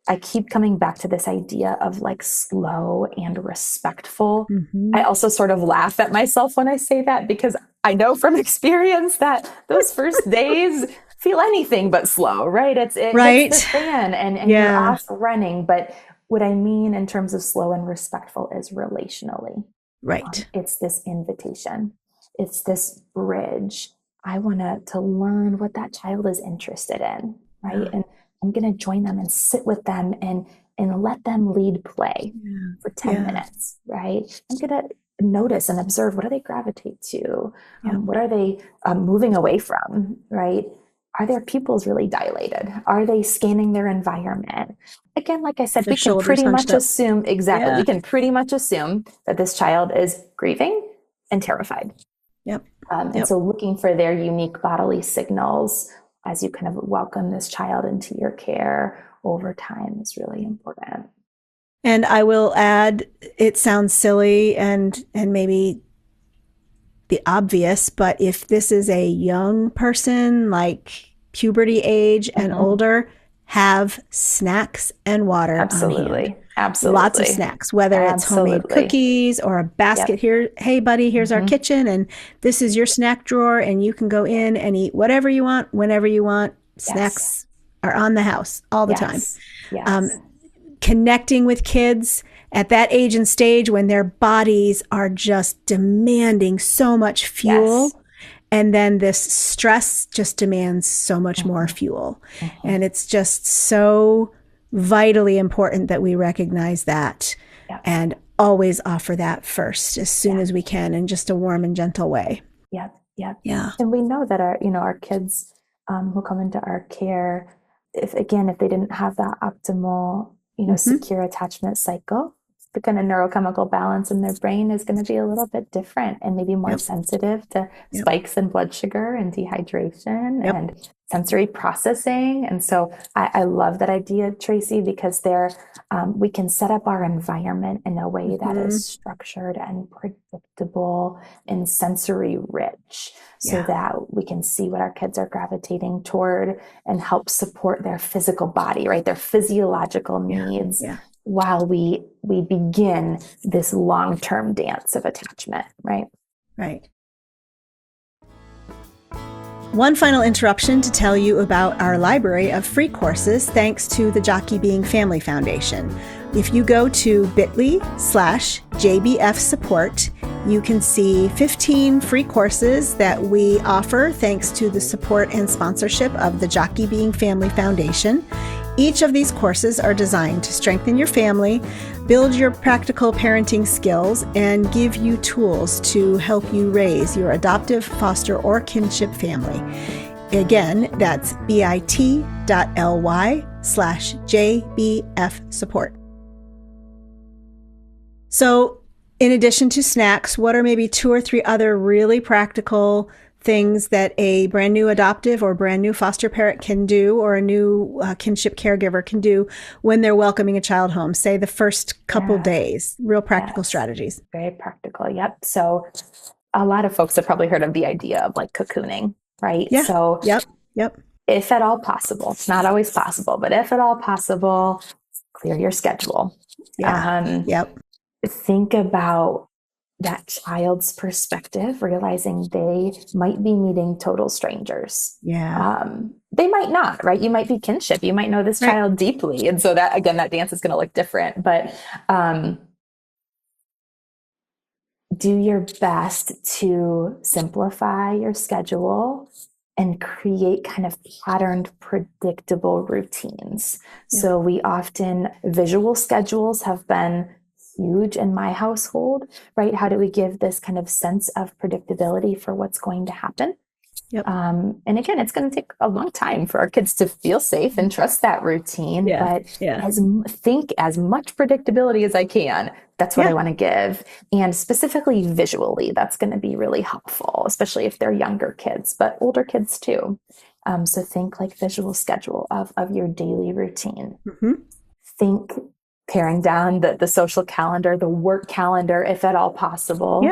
S2: I keep coming back to this idea of like slow and respectful. I also sort of laugh at myself when I say that, because I know from experience that those first days feel anything but slow, right? It hits the fan and you're off running. But what I mean in terms of slow and respectful is relationally.
S1: Right.
S2: It's this invitation. It's this bridge. I want to learn what that child is interested in, right? And I'm going to join them and sit with them and let them lead play for 10 minutes, right? I'm going to notice and observe, what do they gravitate to? What are they moving away from, right? Are their pupils really dilated? Are they scanning their environment? Again, like I said, we can pretty much assume, we can pretty much assume that this child is grieving and terrified.
S1: Yep.
S2: And so looking for their unique bodily signals as you kind of welcome this child into your care over time is really important.
S1: And I will add, it sounds silly and maybe the obvious, but if this is a young person, like puberty age and older, have snacks and water.
S2: Absolutely.
S1: Lots of snacks, whether it's homemade cookies or a basket here. Hey, buddy, here's our kitchen, and this is your snack drawer, and you can go in and eat whatever you want, whenever you want. Snacks are on the house all the time. Connecting with kids at that age and stage when their bodies are just demanding so much fuel. And then this stress just demands so much more fuel. And it's just so vitally important that we recognize that. and always offer that first as soon as we can in just a warm and gentle way.
S2: Yep.
S1: Yeah.
S2: And we know that our kids who come into our care, if they didn't have that optimal, secure attachment cycle, the kind of neurochemical balance in their brain is going to be a little bit different and maybe more sensitive to spikes in blood sugar and dehydration and sensory processing. And so I love that idea, Tracy, because we can set up our environment in a way that is structured and predictable and sensory rich so that we can see what our kids are gravitating toward and help support their physical body, right? Their physiological needs while we begin this long-term dance of attachment, right?
S1: Right. One final interruption to tell you about our library of free courses thanks to the Jockey Being Family Foundation. If you go to bit.ly/JBF support, you can see 15 free courses that we offer thanks to the support and sponsorship of the Jockey Being Family Foundation. Each of these courses are designed to strengthen your family, build your practical parenting skills, and give you tools to help you raise your adoptive, foster, or kinship family. Again, that's bit.ly/JBF support. So, in addition to snacks, what are maybe 2 or 3 other really practical things that a brand new adoptive or brand new foster parent can do, or a new kinship caregiver can do when they're welcoming a child home, say the first couple days? Real practical strategies.
S2: Very practical. Yep. So a lot of folks have probably heard of the idea of like cocooning, right?
S1: Yeah.
S2: So
S1: Yep.
S2: If at all possible, it's not always possible, but if at all possible, clear your schedule. Think about that child's perspective, realizing they might be meeting total strangers. They might not, right? You might be kinship. You might know this child deeply. And so that, again, that dance is going to look different, but do your best to simplify your schedule and create kind of patterned, predictable routines. So we often, visual schedules have been huge in my household, right? How do we give this kind of sense of predictability for what's going to happen? And again, it's going to take a long time for our kids to feel safe and trust that routine, but think as much predictability as I can. That's what I want to give. And specifically visually, that's going to be really helpful, especially if they're younger kids, but older kids too. So think like visual schedule of your daily routine. Think paring down the social calendar, the work calendar, if at all possible,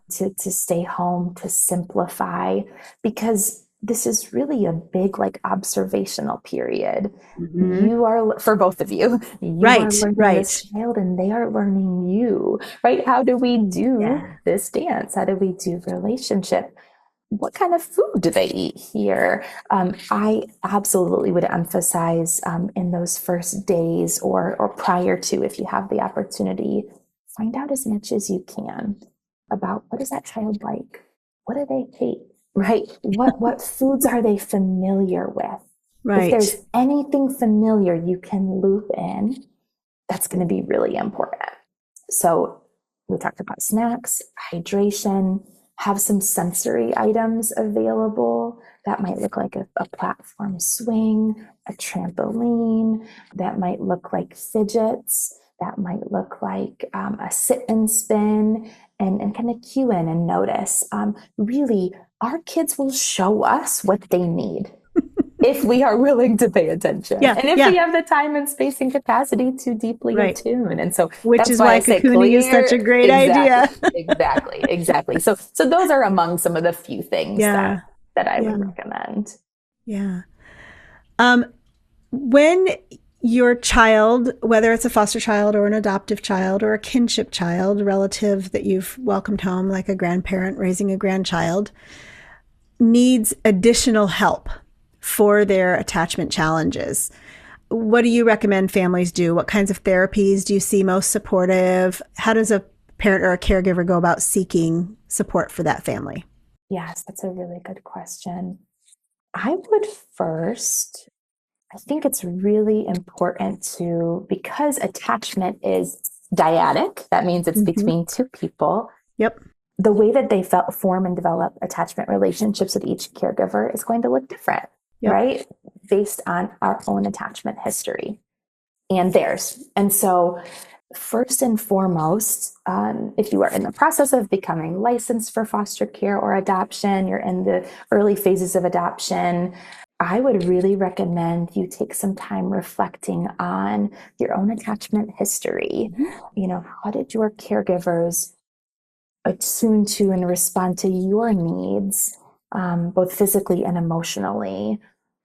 S2: to stay home, to simplify, because this is really a big like observational period. You are, for both of you, are learning this child and they are learning you, right? How do we do this dance? How do we do relationship? What kind of food do they eat here? I absolutely would emphasize in those first days or prior to, if you have the opportunity, find out as much as you can about what is that child like? What do they hate? Right? What foods are they familiar with? If there's anything familiar you can loop in, that's going to be really important. So we talked about snacks, hydration, have some sensory items available. That might look like a platform swing, a trampoline. That might look like fidgets. That might look like a sit and spin, and kind of cue in and notice. Really, our kids will show us what they need if we are willing to pay attention. And if we have the time and space and capacity to deeply attune. And so
S1: which is why cocooning is such a great idea.
S2: Exactly. So those are among some of the few things that I would recommend.
S1: When your child, whether it's a foster child or an adoptive child or a kinship child, relative that you've welcomed home, like a grandparent raising a grandchild, needs additional help for their attachment challenges, what do you recommend families do? What kinds of therapies do you see most supportive? How does a parent or a caregiver go about seeking support for that family?
S2: Yes, that's a really good question. I would I think it's really important because attachment is dyadic. That means it's
S1: Mm-hmm.
S2: between two people.
S1: Yep.
S2: The way that they form and develop attachment relationships with each caregiver is going to look different,
S1: Yep.
S2: right? Based on our own attachment history and theirs. And so first and foremost, if you are in the process of becoming licensed for foster care or adoption, you're in the early phases of adoption, I would really recommend you take some time reflecting on your own attachment history.
S1: Mm-hmm.
S2: How did your caregivers attune to and respond to your needs, both physically and emotionally?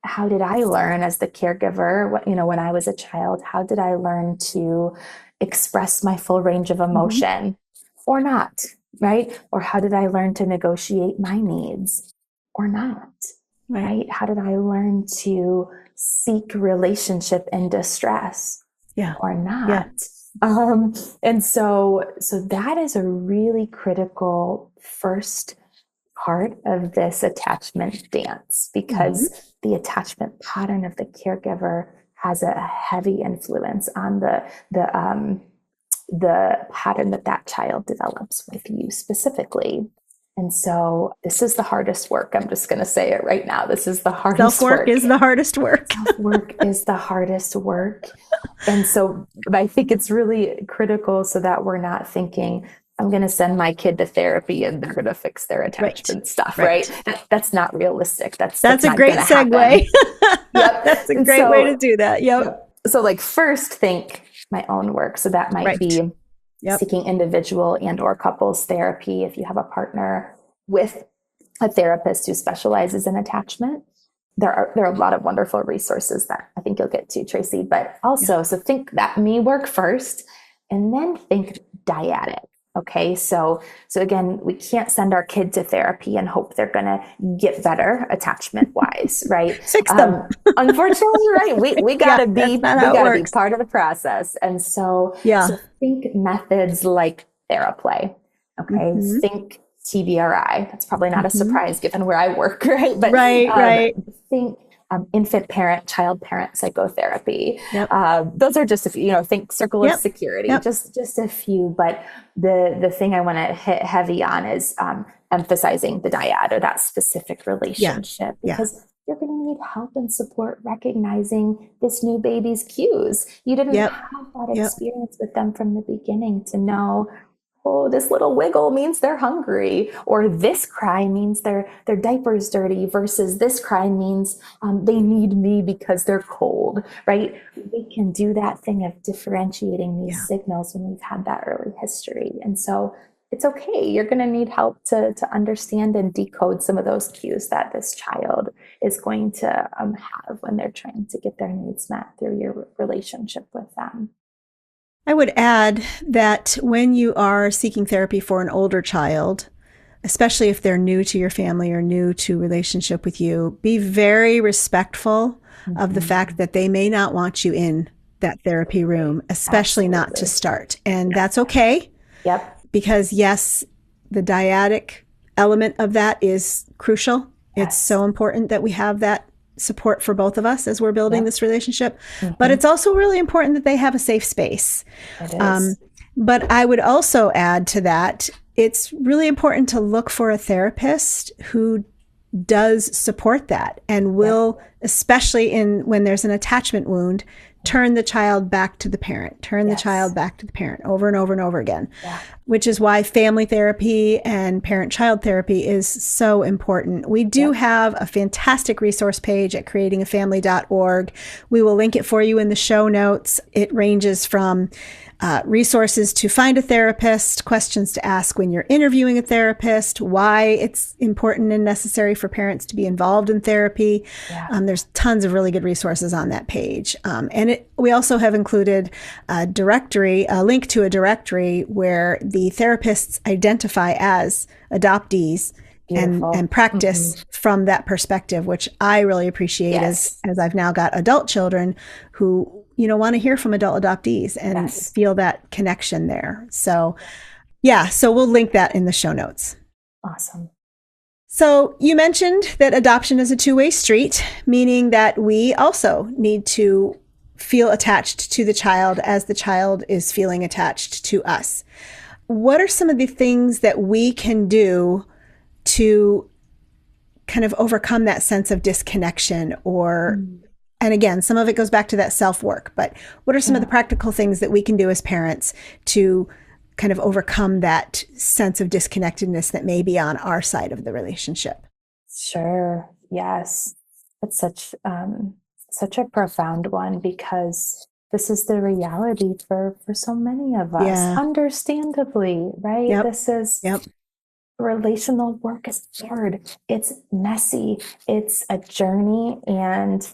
S2: How did I learn as the caregiver, when I was a child, how did I learn to express my full range of emotion or not, right? Or how did I learn to negotiate my needs or not, right? How did I learn to seek relationship in distress or not? Yeah. And so that is a really critical first part of this attachment dance, because the attachment pattern of the caregiver has a heavy influence on the pattern that child develops with you specifically. And so this is the hardest work. I'm just going to say it right now. This is the hardest
S1: Self-work is the hardest work.
S2: Self-work is the hardest work. And so I think it's really critical so that we're not thinking, I'm going to send my kid to therapy and they're going to fix their attachment stuff, right? That's not realistic. That's
S1: a great segue. Yep. That's a great way to do that. Yep.
S2: So first think my own work. So that might be seeking individual and or couples therapy if you have a partner with a therapist who specializes in attachment. There are a lot of wonderful resources that I think you'll get to, Tracy, but also, so think that me work first and then think dyadic. Okay. So again, we can't send our kid to therapy and hope they're going to get better attachment wise, right?
S1: Fix them.
S2: Unfortunately, right. We gotta be part of the process. And so think methods like TheraPlay. Okay. Think TBRI. That's probably not a surprise given where I work, right? But think infant parent, child parent psychotherapy. Those are just a few, think circle of security, just a few. But the thing I want to hit heavy on is emphasizing the dyad or that specific relationship, because you're going to need help and support recognizing this new baby's cues. You didn't have that experience with them from the beginning to know, oh, this little wiggle means they're hungry, or this cry means their diaper's dirty, versus this cry means they need me because they're cold, right? We can do that thing of differentiating these signals when we've had that early history. And so it's okay. You're going to need help to understand and decode some of those cues that this child is going to have when they're trying to get their needs met through your relationship with them.
S1: I would add that when you are seeking therapy for an older child, especially if they're new to your family or new to relationship with you, be very respectful of the fact that they may not want you in that therapy room, especially not to start. And that's okay. Because yes, the dyadic element of that is crucial. It's so important that we have that support for both of us as we're building this relationship. But it's also really important that they have a safe space. But I would also add to that, it's really important to look for a therapist who does support that and will, especially when there's an attachment wound, turn the child back to the parent, the child back to the parent over and over and over again, which is why family therapy and parent-child therapy is so important. We do have a fantastic resource page at creatingafamily.org. We will link it for you in the show notes. It ranges from resources to find a therapist, questions to ask when you're interviewing a therapist, why it's important and necessary for parents to be involved in therapy. There's tons of really good resources on that page. And we also have included a link to a directory where the therapists identify as adoptees and practice from that perspective, which I really appreciate as I've now got adult children who want to hear from adult adoptees and feel that connection there. So we'll link that in the show notes.
S2: Awesome.
S1: So you mentioned that adoption is a two-way street, meaning that we also need to feel attached to the child as the child is feeling attached to us. What are some of the things that we can do to kind of overcome that sense of disconnection? And again, some of it goes back to that self-work, but what are some of the practical things that we can do as parents to kind of overcome that sense of disconnectedness that may be on our side of the relationship?
S2: Sure. Yes. It's such a profound one, because this is the reality for so many of us, understandably, right?
S1: Yep.
S2: This is relational work is hard. It's messy. It's a journey. And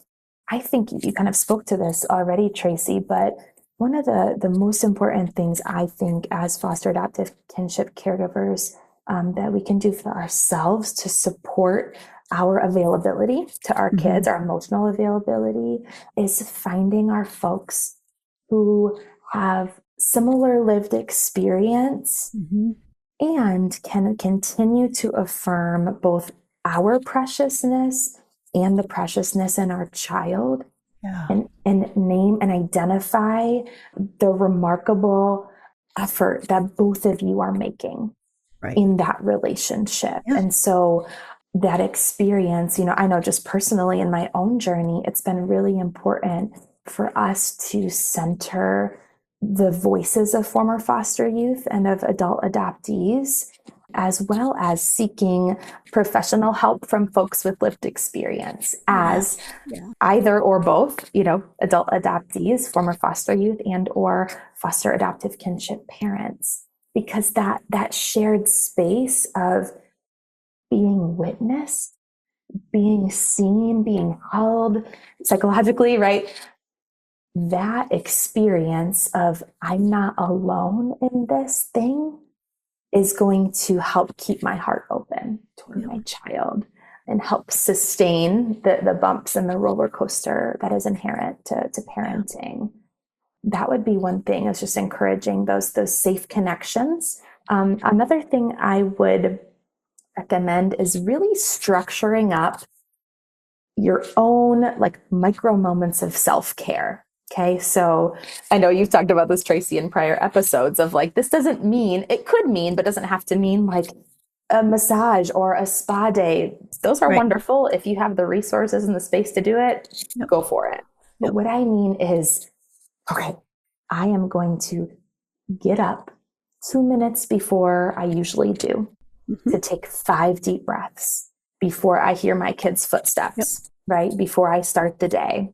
S2: I think you kind of spoke to this already, Tracy, but one of the most important things I think as foster adoptive kinship caregivers that we can do for ourselves to support our availability to our kids, our emotional availability, is finding our folks who have similar lived experience and can continue to affirm both our preciousness and the preciousness in our child, and name and identify the remarkable effort that both of you are making in that relationship. And so that experience, I know just personally in my own journey, it's been really important for us to center the voices of former foster youth and of adult adoptees, as well as seeking professional help from folks with lived experience as either or both, adult adoptees, former foster youth, and or foster adoptive kinship parents, because that shared space of being witnessed, being seen, being held psychologically, right? That experience of I'm not alone in this thing is going to help keep my heart open toward my child and help sustain the bumps and the roller coaster that is inherent to parenting. That would be one thing, is just encouraging those safe connections. Another thing I would recommend is really structuring up your own micro moments of self-care. Okay. So I know you've talked about this, Tracy, in prior episodes of this doesn't mean, it could mean, but doesn't have to mean a massage or a spa day. Those are wonderful. If you have the resources and the space to do it, go for it. But what I mean is, okay, I am going to get up 2 minutes before I usually do to take 5 deep breaths before I hear my kids' footsteps, right? Before I start the day.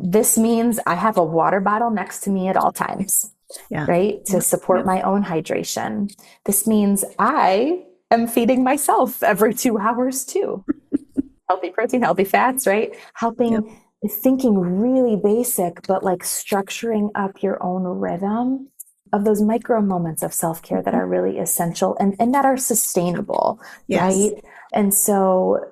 S2: This means I have a water bottle next to me at all times, right? To support my own hydration. This means I am feeding myself every 2 hours too. Healthy protein, healthy fats, right? Helping, thinking really basic, but structuring up your own rhythm of those micro moments of self-care that are really essential and that are sustainable, right? And so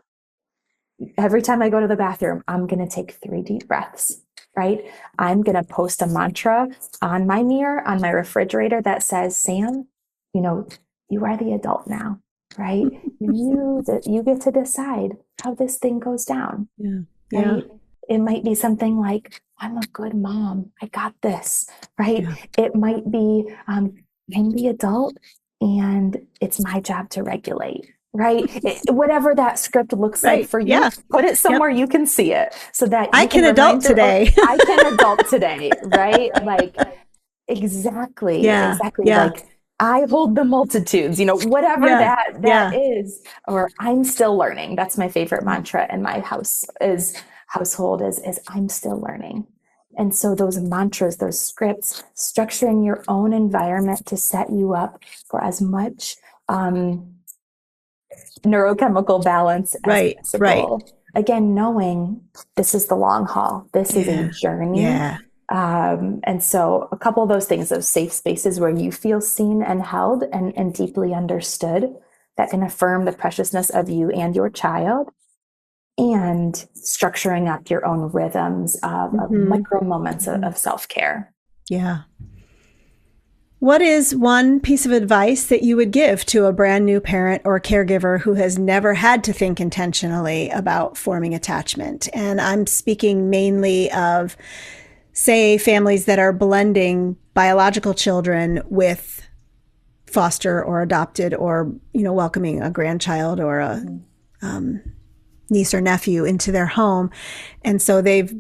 S2: every time I go to the bathroom, I'm going to take 3 deep breaths, right? I'm going to post a mantra on my mirror, on my refrigerator that says, Sam, you are the adult now, right? You get to decide how this thing goes down, right? It might be something like, I'm a good mom. I got this, right? It might be, I'm the adult and it's my job to regulate, right? Whatever that script looks like for you, put it somewhere you can see it so that
S1: I can adult today.
S2: I can adult today, right? Exactly. I hold the multitudes, whatever that is, or I'm still learning. That's my favorite mantra in my household is I'm still learning. And so those mantras, those scripts, structuring your own environment to set you up for as much neurochemical balance as possible. Again, knowing this is the long haul. This is a journey. And so a couple of those things, those safe spaces where you feel seen and held and deeply understood, that can affirm the preciousness of you and your child, and structuring up your own rhythms of micro moments of self-care.
S1: What is one piece of advice that you would give to a brand new parent or caregiver who has never had to think intentionally about forming attachment? And I'm speaking mainly of, say, families that are blending biological children with foster or adopted, or, welcoming a grandchild or a niece or nephew into their home. And so they've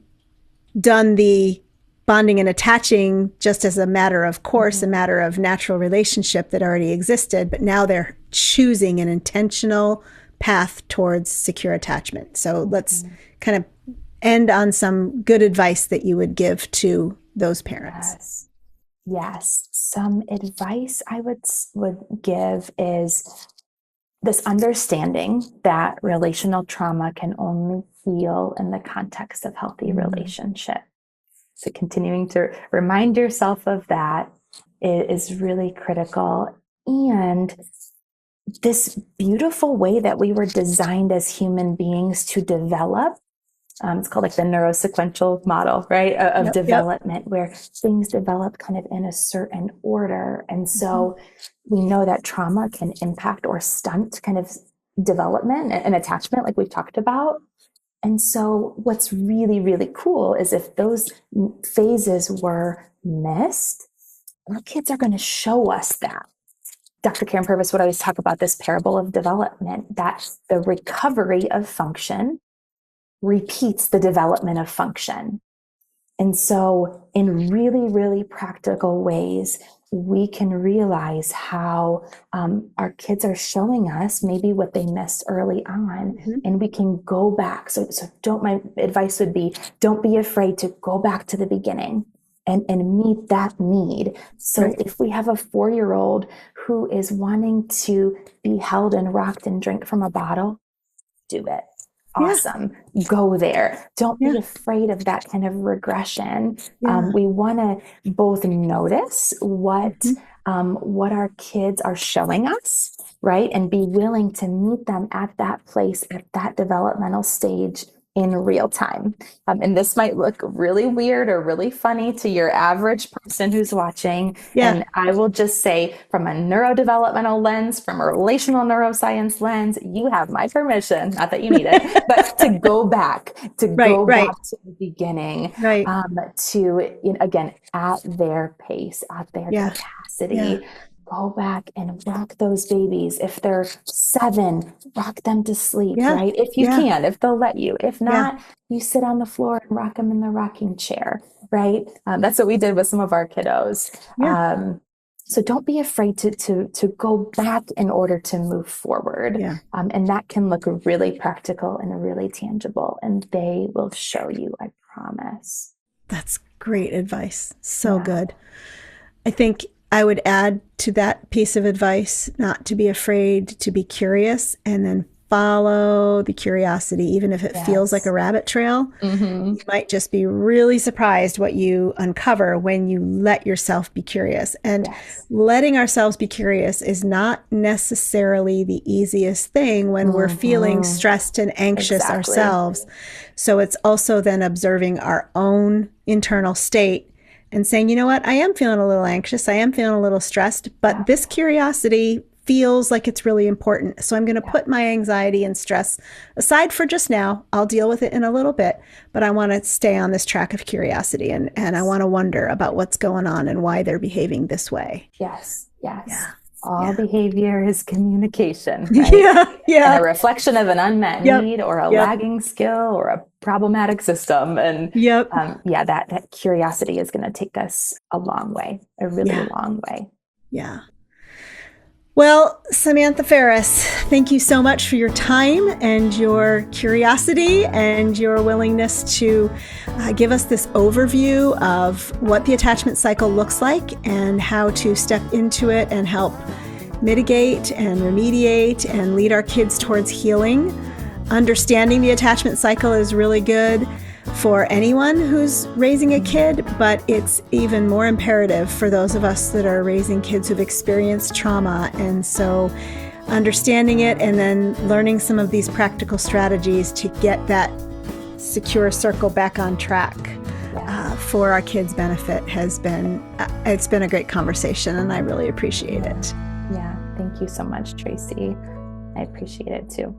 S1: done the bonding and attaching just as a matter of course, a matter of natural relationship that already existed, but now they're choosing an intentional path towards secure attachment. So let's kind of end on some good advice that you would give to those parents.
S2: Yes. Some advice I would give is this understanding that relational trauma can only heal in the context of healthy relationship. So continuing to remind yourself of that is really critical. And this beautiful way that we were designed as human beings to develop, it's called like the neurosequential model, right, of development, where things develop kind of in a certain order. And so we know that trauma can impact or stunt kind of development and attachment, like we've talked about. And so what's really, really cool is if those phases were missed, our kids are going to show us that. Dr. Karyn Purvis would always talk about this parable of development, that the recovery of function repeats the development of function. And so in really, really practical ways, we can realize how our kids are showing us maybe what they missed early on, and we can go back. So my advice would be, don't be afraid to go back to the beginning and meet that need. So if we have a 4-year-old who is wanting to be held and rocked and drink from a bottle, do it. Awesome. Go there. Don't be afraid of that kind of regression. We want to both notice what our kids are showing us, right? And be willing to meet them at that place, at that developmental stage in real time. And this might look really weird or really funny to your average person who's watching. And I will just say, from a neurodevelopmental lens, from a relational neuroscience lens, you have my permission, not that you need it, but to go back, back to the beginning, to, again, at their pace, at their capacity. Go back and rock those babies. If they're 7, rock them to sleep, right? If you can, if they'll let you. If not, you sit on the floor and rock them in the rocking chair, right? That's what we did with some of our kiddos. So don't be afraid to go back in order to move forward. And that can look really practical and really tangible, and they will show you, I promise.
S1: That's great advice. So good. I think I would add to that piece of advice, not to be afraid, to be curious, and then follow the curiosity, even if it feels like a rabbit trail. You might just be really surprised what you uncover when you let yourself be curious. And letting ourselves be curious is not necessarily the easiest thing when we're feeling stressed and anxious ourselves. So it's also then observing our own internal state and saying, you know what, I am feeling a little anxious, I am feeling a little stressed, but this curiosity feels like it's really important. So I'm going to put my anxiety and stress aside for just now. I'll deal with it in a little bit, but I want to stay on this track of curiosity, and I want to wonder about what's going on and why they're behaving this way. All behavior is communication, right? And a reflection of an unmet need or a lagging skill or a problematic system. And that curiosity is going to take us a long way, a really long way. Well, Samantha Farris, thank you so much for your time and your curiosity and your willingness to give us this overview of what the attachment cycle looks like and how to step into it and help mitigate and remediate and lead our kids towards healing. Understanding the attachment cycle is really good for anyone who's raising a kid, but it's even more imperative for those of us that are raising kids who've experienced trauma. And so understanding it and then learning some of these practical strategies to get that secure circle back on track for our kids' benefit has been, it's been a great conversation, and I really appreciate it.
S2: Yeah, thank you so much, Tracy. I appreciate it too.